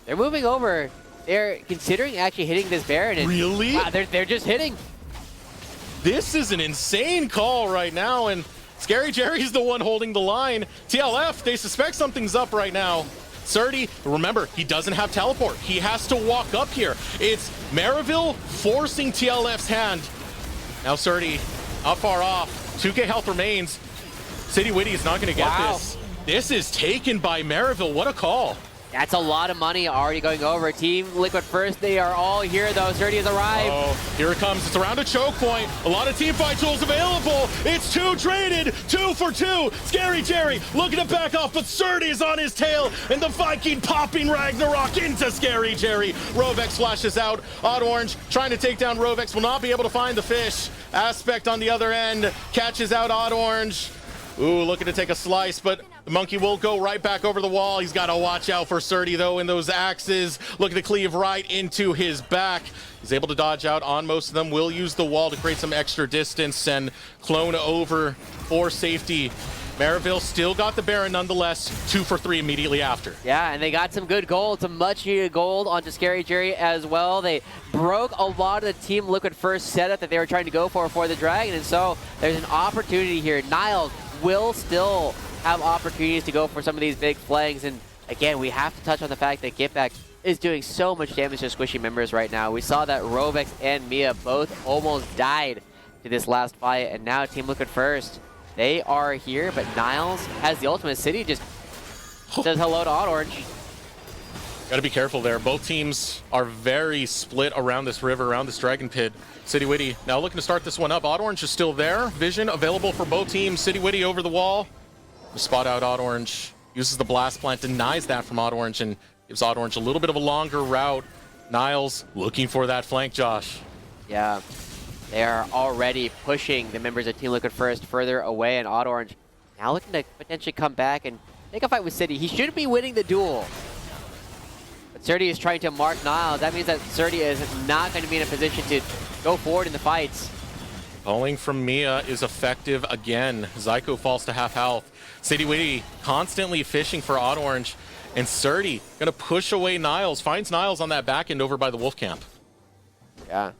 They're moving over. They're considering actually hitting this Baron. And, really? Wow, they're just hitting. This is an insane call right now, and Scary Jerry's the one holding the line. TLF, they suspect something's up right now. Surdy, remember, he doesn't have teleport. He has to walk up here. It's Maryville forcing TLF's hand. Now Surdy, not far off. 2k health remains. City Witty is not going to get this. This is taken by Maryville. What a call. That's a lot of money already going over. Team Liquid first, they are all here though. Surdy has arrived. Oh, here it comes. It's around a choke point. A lot of team fight tools available. It's 2 traded. 2 for 2. Scary Jerry looking to back off, but Surdy is on his tail. And the Viking popping Ragnarok into Scary Jerry. Rovex flashes out. Odd Orange trying to take down Rovex. Will not be able to find the fish. Aspect on the other end catches out Odd Orange. Ooh, looking to take a slice, but the monkey will go right back over the wall. He's got to watch out for Surdy, though, in those axes. Looking to cleave right into his back. He's able to dodge out on most of them. Will use the wall to create some extra distance and clone over for safety. Maryville still got the Baron nonetheless. 2 for 3 immediately after. Yeah, and they got some good gold, some much needed gold onto Scary Jerry as well. They broke a lot of the Team Liquid first setup that they were trying to go for the Dragon, and so there's an opportunity here. Niles will still have opportunities to go for some of these big flanks, and again, we have to touch on the fact that Get Back is doing so much damage to squishy members right now. We saw that Rovex and Mia both almost died to this last fight, and now Team Liquid first. They are here, but Niles has the ultimate. City just says hello to Odd Orange. Got to be careful there. Both teams are very split around this river, around this Dragon Pit. City Witty now looking to start this one up. Odd Orange is still there. Vision available for both teams. City Witty over the wall. Spot out Odd Orange. Uses the Blast Plant, denies that from Odd Orange, and gives Odd Orange a little bit of a longer route. Niles looking for that flank, Josh. Yeah. They are already pushing the members of Team Liquid first further away, and Odd Orange now looking to potentially come back and make a fight with City. He should be winning the duel. But Surdy is trying to mark Niles. That means that Surdy is not going to be in a position to go forward in the fights. Calling from Mia is effective again. Zyko falls to half health. City Witty constantly fishing for Odd Orange. And Surdy going to push away Niles. Finds Niles on that back end over by the Wolf Camp. Yeah.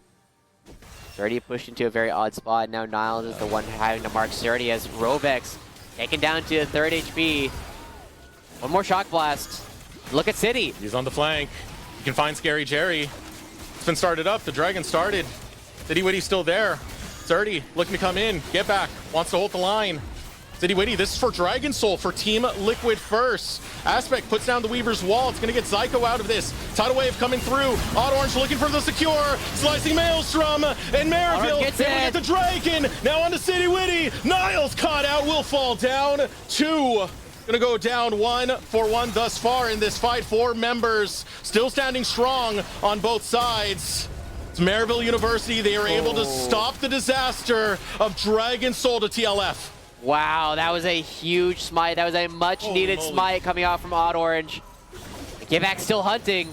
Surdy pushed into a very odd spot. Now Niles is the one having to mark Surdy as Rovex taken down to 3rd HP. One more Shock Blast. Look at City. He's on the flank. You can find Scary Jerry. It's been started up. The Dragon started. City Witty's still there. Surdy looking to come in. Get Back. Wants to hold the line. City Witty, this is for Dragon Soul for Team Liquid first. Aspect puts down the Weaver's Wall. It's going to get Zyko out of this. Tidal Wave coming through. Odd Orange looking for the secure. Slicing Maelstrom. And Maryville able to get the Dragon. Now on to City Witty. Niles caught out. Will fall down. 2. Gonna go down 1 for 1 thus far in this fight. 4 members still standing strong on both sides. It's Maryville University. They are able to stop the disaster of Dragon Soul to TLF. Wow, that was a huge smite. That was a much needed smite coming out from Odd Orange. Get back still hunting.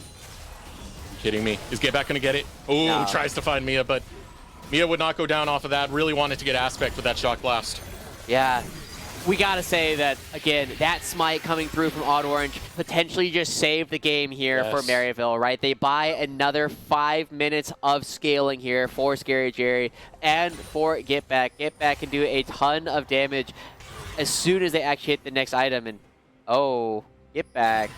Kidding me. Is Get back gonna get it? Oh, no. Tries to find Mia, but Mia would not go down off of that. Really wanted to get Aspect with that shock blast. Yeah. We gotta say that, again, that smite coming through from Odd Orange potentially just saved the game here for Maryville, right? They buy another 5 minutes of scaling here for Scary Jerry and for Get Back. Get Back can do a ton of damage as soon as they actually hit the next item. And, oh, Get Back.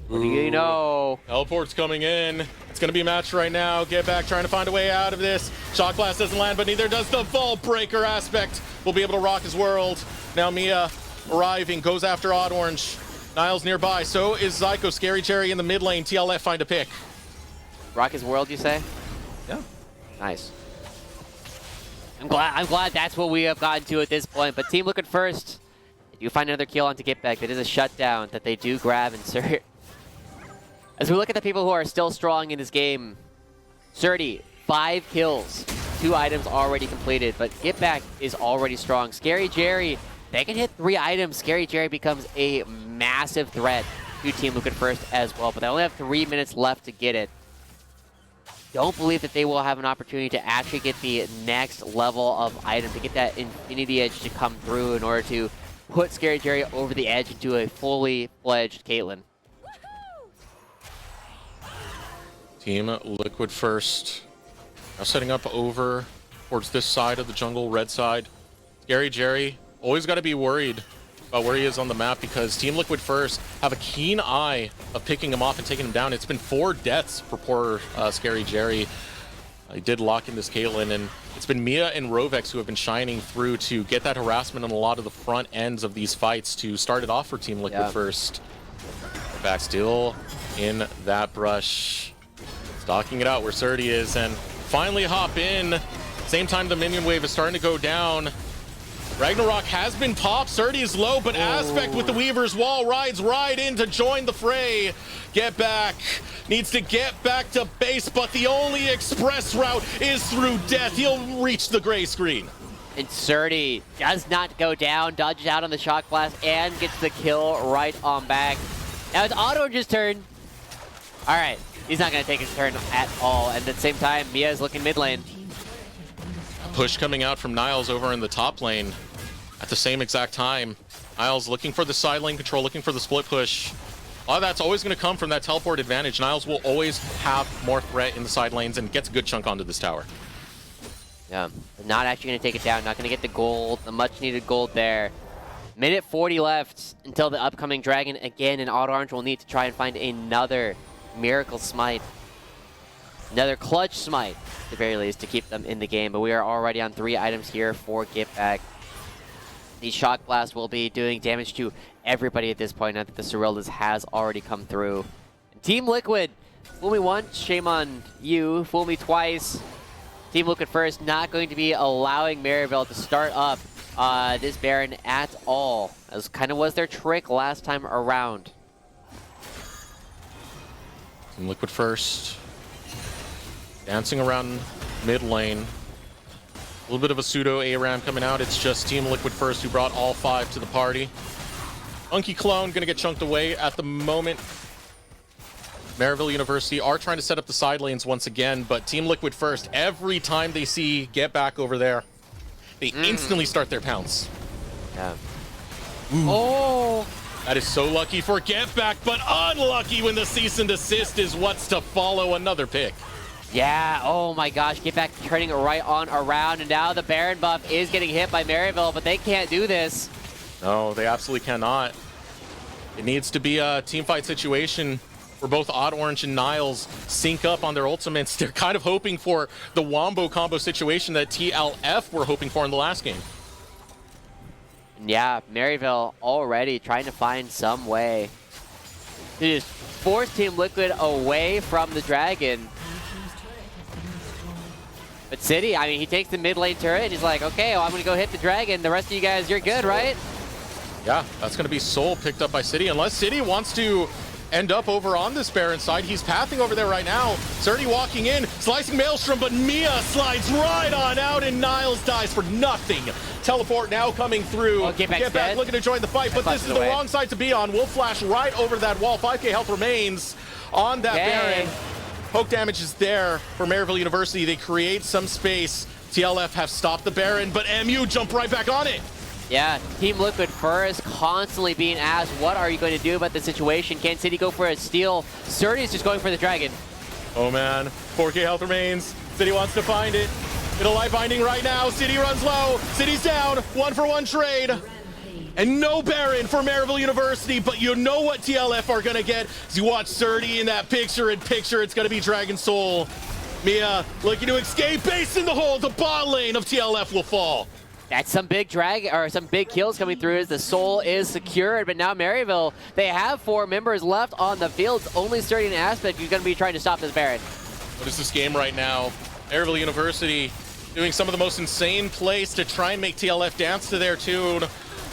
What do you know? Teleport's coming in. It's going to be a match right now. Get Back trying to find a way out of this. Shock Blast doesn't land, but neither does the Vault Breaker. Aspect will be able to rock his world. Now Mia arriving, goes after Odd Orange. Niles nearby, so is Zyko. Scary Jerry in the mid lane. TLF find a pick. Rock his world, you say? Yeah. Nice. I'm glad that's what we have gotten to at this point, but Team Liquid first. They do find another kill onto Get Back. That is a shutdown that they do grab and insert. As we look at the people who are still strong in this game, Surdy, 5 kills, 2 items already completed, but Get Back is already strong. Scary Jerry, they can hit 3 items. Scary Jerry becomes a massive threat to Team Liquid first as well, but they only have 3 minutes left to get it. Don't believe that they will have an opportunity to actually get the next level of item, to get that Infinity Edge to come through in order to put Scary Jerry over the edge into a fully fledged Caitlyn. Team Liquid first. Now setting up over towards this side of the jungle, red side. Scary Jerry, always got to be worried about where he is on the map because Team Liquid first have a keen eye of picking him off and taking him down. It's been 4 deaths for poor Scary Jerry. He did lock in this Caitlyn, and it's been Mia and Rovex who have been shining through to get that harassment on a lot of the front ends of these fights to start it off for Team Liquid first. Back still in that brush. Stalking it out where Surdy is, and finally hop in. Same time the minion wave is starting to go down. Ragnarok has been popped. Surdy is low, but Aspect with the Weaver's Wall rides right in to join the fray. Get Back needs to get back to base, but the only express route is through death. He'll reach the gray screen. And Surdy does not go down, dodges out on the shock blast, and gets the kill right on back. Now it's Odd Orange's turn. All right. He's not going to take his turn at all. And at the same time, Mia is looking mid lane. Push coming out from Niles over in the top lane at the same exact time. Niles looking for the side lane control, looking for the split push. A lot of that's always going to come from that teleport advantage. Niles will always have more threat in the side lanes and gets a good chunk onto this tower. Yeah, not actually going to take it down. Not going to get the gold, the much needed gold there. Minute 40 left until the upcoming dragon again, and Odd Orange will need to try and find another Miracle Smite. Another clutch smite, at the very least, to keep them in the game. But we are already on 3 items here for Get Back. The Shock Blast will be doing damage to everybody at this point, now that the Cerillas has already come through. And Team Liquid, fool me once, shame on you. Fool me twice. Team Liquid first, not going to be allowing Maryville to start up this Baron at all. As kind of was their trick last time around. Team Liquid first. Dancing around mid lane. A little bit of a pseudo ARAM coming out. It's just Team Liquid first who brought all 5 to the party. Monkey Clone gonna get chunked away at the moment. Maryville University are trying to set up the side lanes once again, but Team Liquid first, every time they see Get Back over there, they instantly start their pounce. Yeah. Oh! That is so lucky for Get Back, but unlucky when the cease and desist is what's to follow. Another pick. Yeah, oh my gosh, Get Back turning it right on around, and now the Baron buff is getting hit by Maryville, but they can't do this. No, they absolutely cannot. It needs to be a team fight situation where both Odd Orange and Niles sync up on their ultimates. They're kind of hoping for the Wombo combo situation that TLF were hoping for in the last game. Yeah, Maryville already trying to find some way to just force Team Liquid away from the Dragon. But City, I mean, he takes the mid lane turret and he's like, okay, well, I'm going to go hit the Dragon. The rest of you guys, you're good, right? Yeah, that's going to be Soul picked up by City. Unless City wants to end up over on this Baron side. He's pathing over there right now. Surdy walking in, slicing Maelstrom, but Mia slides right on out and Niles dies for nothing. Teleport now coming through. Oh, Get Back dead. Looking to join the fight, but this is the wrong side to be on. Will flash right over that wall. 5k health remains on that Baron. Poke damage is there for Maryville University. They create some space. TLF have stopped the Baron, but MU jump right back on it. Yeah, Team Liquid first, constantly being asked, what are you going to do about the situation? Can City go for a steal? Surdy's just going for the Dragon. Oh man, 4k health remains. City wants to find it. It'll light binding right now. City runs low. City's down. 1-for-1 trade. And no Baron for Maryville University, but you know what TLF are going to get. As you watch Surdy in that picture-in-picture, it's going to be Dragon Soul. Mia looking to escape, base in the hole. The bot lane of TLF will fall. That's some big some big kills coming through as the Soul is secured, but now Maryville, they have 4 members left on the field. It's only Surdy and Aspect who's going to be trying to stop this Baron. What is this game right now? Maryville University doing some of the most insane plays to try and make TLF dance to their tune,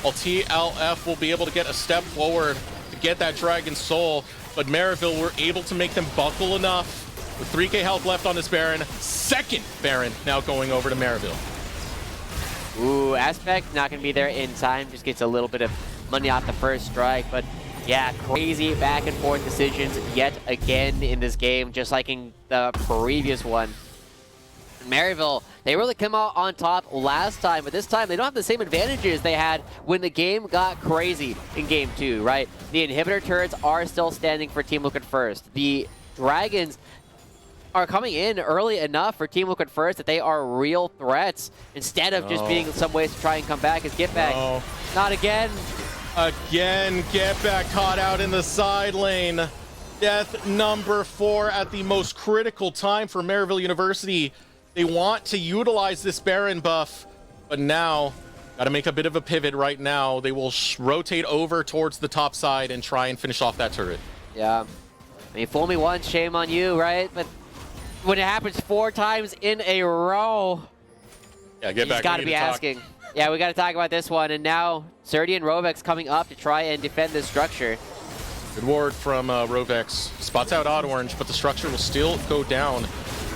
while TLF will be able to get a step forward to get that Dragon Soul, but Maryville were able to make them buckle enough. With 3k health left on this Baron, second Baron now going over to Maryville. Ooh, Aspect not going to be there in time. Just gets a little bit of money off the first strike. But yeah, crazy back and forth decisions yet again in this game, just like in the previous one. Maryville, they really come out on top last time, but this time they don't have the same advantages they had when the game got crazy in Game 2, right? The inhibitor turrets are still standing for Team Liquid first. The Dragons are coming in early enough for Team Liquid first that they are real threats instead of just being some ways to try and come back as Get Back. Not again. Again, Get Back caught out in the side lane. Death number 4 at the most critical time for Maryville University. They want to utilize this Baron buff, but now got to make a bit of a pivot right now. They will rotate over towards the top side and try and finish off that turret. Yeah. I mean, fool me once, shame on you, right? But when it happens 4 times in a row, yeah, Get Back. You got to be asking. Yeah, we got to talk about this one. And now Surdy and Rovex coming up to try and defend this structure. Good ward from Rovex. Spots out Odd Orange, but the structure will still go down.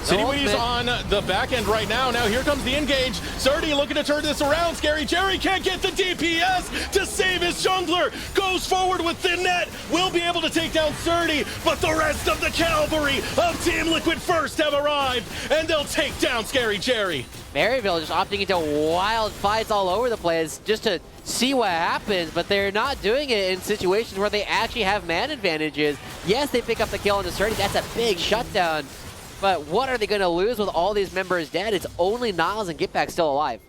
City Witty's on the back end right now. Now here comes the engage. Surdy looking to turn this around. Scary Jerry can't get the DPS to save his jungler. Goes forward with the net. Will be able to take down Surdy, but the rest of the cavalry of Team Liquid first have arrived, and they'll take down Scary Jerry. Maryville just opting into wild fights all over the place just to see what happens, but they're not doing it in situations where they actually have man advantages. Yes, they pick up the kill on the Surdy. That's a big shutdown. But what are they going to lose with all these members dead? It's only Niles and Get Back still alive.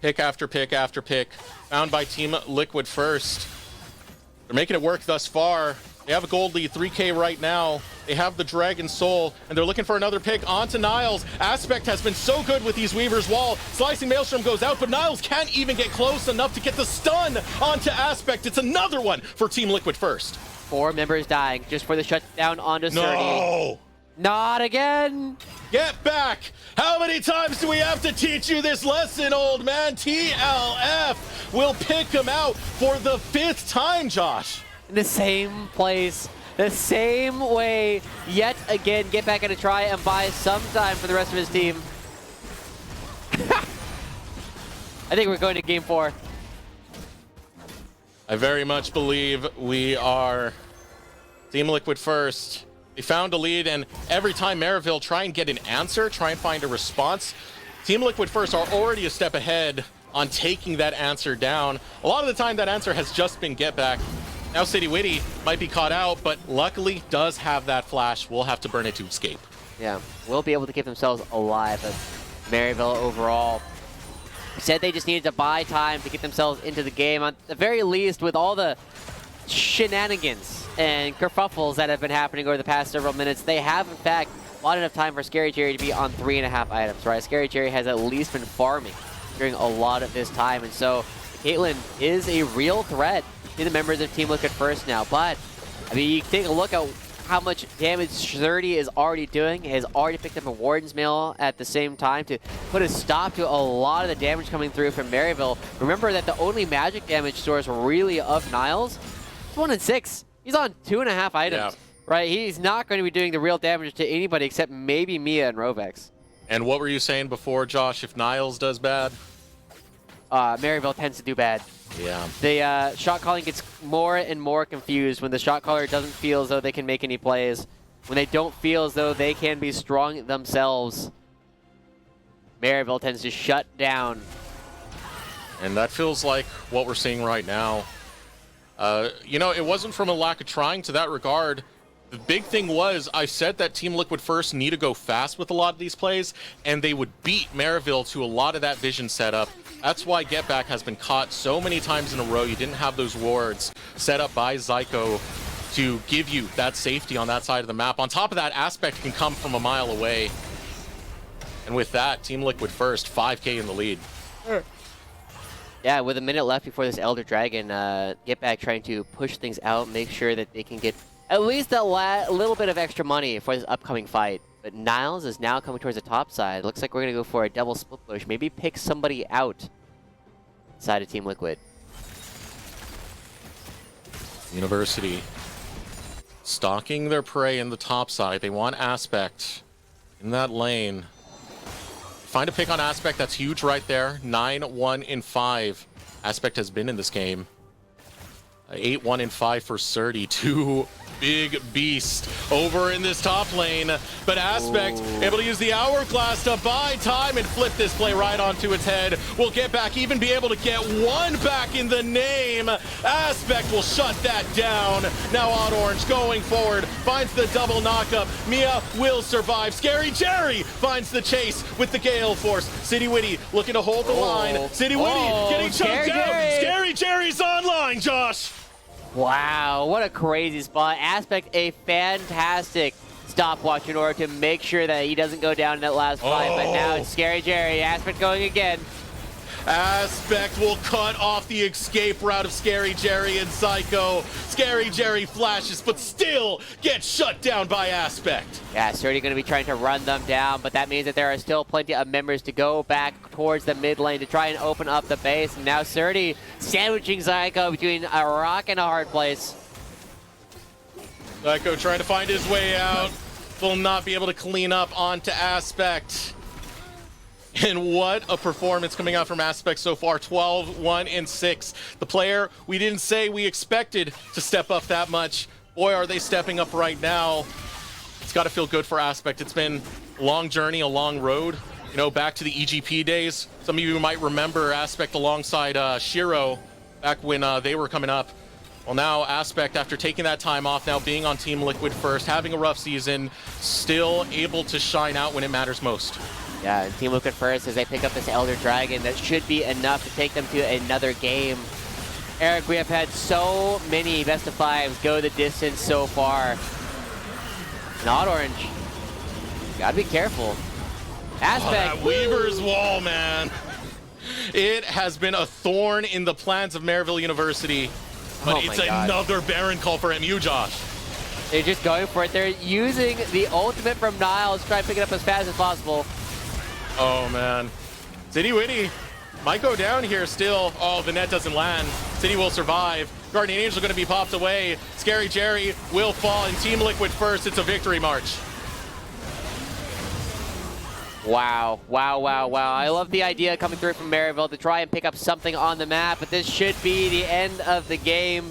Pick after pick after pick. Found by Team Liquid first. They're making it work thus far. They have a gold lead, 3k right now. They have the Dragon Soul, and they're looking for another pick onto Niles. Aspect has been so good with these Weaver's Wall. Slicing Maelstrom goes out, but Niles can't even get close enough to get the stun onto Aspect. It's another one for Team Liquid first. 4 members dying just for the shutdown onto Surdy. No! Not again! Get back! How many times do we have to teach you this lesson, old man? TLF will pick him out for the 5th time, Josh. In the same place, the same way, yet again. Get Back at a try and buy some time for the rest of his team. I think we're going to Game 4. I very much believe we are Team Liquid first. They found a lead, and every time Maryville try and get an answer, try and find a response, Team Liquid first are already a step ahead on taking that answer down. A lot of the time, that answer has just been Get Back. Now City Witty might be caught out, but luckily does have that flash. We'll have to burn it to escape. Yeah, will be able to keep themselves alive, but Maryville overall said they just needed to buy time to get themselves into the game. At the very least, with all the shenanigans and kerfuffles that have been happening over the past several minutes, they have in fact bought enough time for Scary Jerry to be on 3.5 items, right? Scary Jerry has at least been farming during a lot of this time, and so Caitlyn is a real threat to the members of Team Liquid First now. But, I mean, you take a look at how much damage 30 is already doing. He has already picked up a Warden's Mail at the same time to put a stop to a lot of the damage coming through from Maryville. Remember that the only magic damage source really of Niles is 1 in 6. He's on 2.5 items, Yeah. right? He's not going to be doing the real damage to anybody except maybe Mia and Rovex. And what were you saying before, Josh? If Niles does bad? Maryville tends to do bad. Yeah. The shot calling gets more and more confused when the shot caller doesn't feel as though they can make any plays. When they don't feel as though they can be strong themselves, Maryville tends to shut down. And that feels like what we're seeing right now. You know, it wasn't from a lack of trying to that regard. The big thing was, I said that Team Liquid First need to go fast with a lot of these plays, and they would beat Maryville to a lot of that vision setup. That's why Get Back has been caught so many times in a row. You didn't have those wards set up by Zyko to give you that safety on that side of the map. On top of that, Aspect can come from a mile away. And with that, Team Liquid First, 5K in the lead. Yeah, with a minute left before this Elder Dragon, Get Back trying to push things out, make sure that they can get at least a little bit of extra money for this upcoming fight. But Niles is now coming towards the top side. Looks like we're going to go for a double split push. Maybe pick somebody out side of Team Liquid. University stalking their prey in the top side. They want Aspect in that lane. Find a pick on Aspect. That's huge right there. 9-1-5. Aspect has been in this game. 8-1-5 for Surdy. 2 big beast over in this top lane, but Aspect able to use the hourglass to buy time and flip this play right onto its head. Will Get Back even be able to get one back in the name? Aspect will shut that down. Now Odd Orange going forward, finds the double knockup. Mia will survive. Scary Jerry finds the chase with the Gale Force. City Witty looking to hold the line. City Witty getting choked out. Scary Jerry's online, Josh. Wow, what a crazy spot. Aspect, a fantastic stopwatch in order to make sure that he doesn't go down in that last fight. But now it's Scary Jerry. Aspect going again. Aspect will cut off the escape route of Scary Jerry and Psycho. Scary Jerry flashes, but still gets shut down by Aspect. Yeah, Surdy going to be trying to run them down, but that means that there are still plenty of members to go back towards the mid lane to try and open up the base. And now Surdy sandwiching Psycho between a rock and a hard place. Psycho trying to find his way out. Will not be able to clean up onto Aspect. And what a performance coming out from Aspect so far. 12-1-6. The player we didn't say we expected to step up that much. Boy, are they stepping up right now. It's got to feel good for Aspect. It's been a long journey, a long road. You know, back to the EGP days. Some of you might remember Aspect alongside Shiro back when they were coming up. Well, now Aspect, after taking that time off, now being on Team Liquid First, having a rough season, still able to shine out when it matters most. Yeah, and Team Liquid First as they pick up this Elder Dragon that should be enough to take them to another game. Eric, we have had so many best of fives go the distance so far. Not Orange. Gotta be careful. Aspect. That Weaver's Wall, man. It has been a thorn in the plans of Maryville University, but it's another Baron call for MU, Josh. They're just going for it. They're using the ultimate from Niles to try and pick it up as fast as possible. Oh, man. City Witty might go down here still. Oh, the net doesn't land. City will survive. Guardian Angel going to be popped away. Scary Jerry will fall, and Team Liquid First. It's a victory march. Wow, wow, wow, wow. I love the idea coming through from Maryville to try and pick up something on the map, but this should be the end of the game.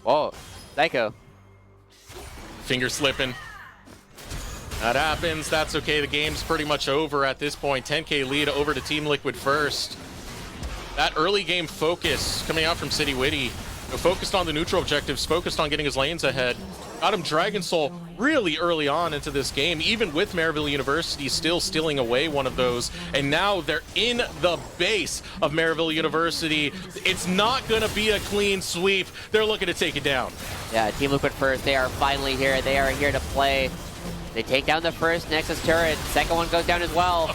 Whoa, Psycho. Finger slipping. That happens. That's okay. The game's pretty much over at this point. 10K lead over to Team Liquid First. That early game focus coming out from City Witty. Focused on the neutral objectives, focused on getting his lanes ahead. Got him Dragon Soul really early on into this game, even with Maryville University still stealing away one of those. And now they're in the base of Maryville University. It's not going to be a clean sweep. They're looking to take it down. Yeah, Team Liquid First, they are finally here. They are here to play. They take down the first Nexus turret. Second one goes down as well.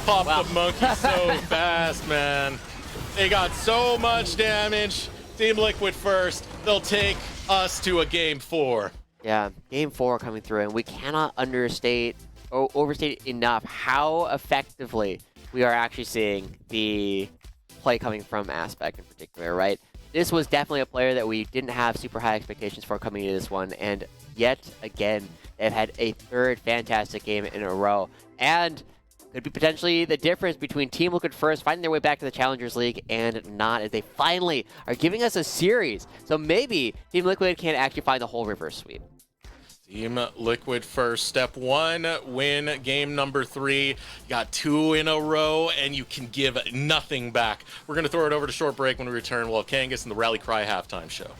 Pop Wow. the monkey so fast, man. They got so much damage. Team Liquid first. They'll take us to a game 4. Yeah, game 4 coming through, and we cannot understate or overstate enough how effectively we are actually seeing the play coming from Aspect in particular, right? This was definitely a player that we didn't have super high expectations for coming into this one, and yet again, they've had a third fantastic game in a row, and could be potentially the difference between Team Liquid first finding their way back to the Challengers League and not, as they finally are giving us a series. So maybe Team Liquid can actually find the whole reverse sweep. Team Liquid first. Step 1, win game number 3. You got 2 in a row, and you can give nothing back. We're going to throw it over to short break. When we return, we'll have Kangas and the Rally Cry halftime show.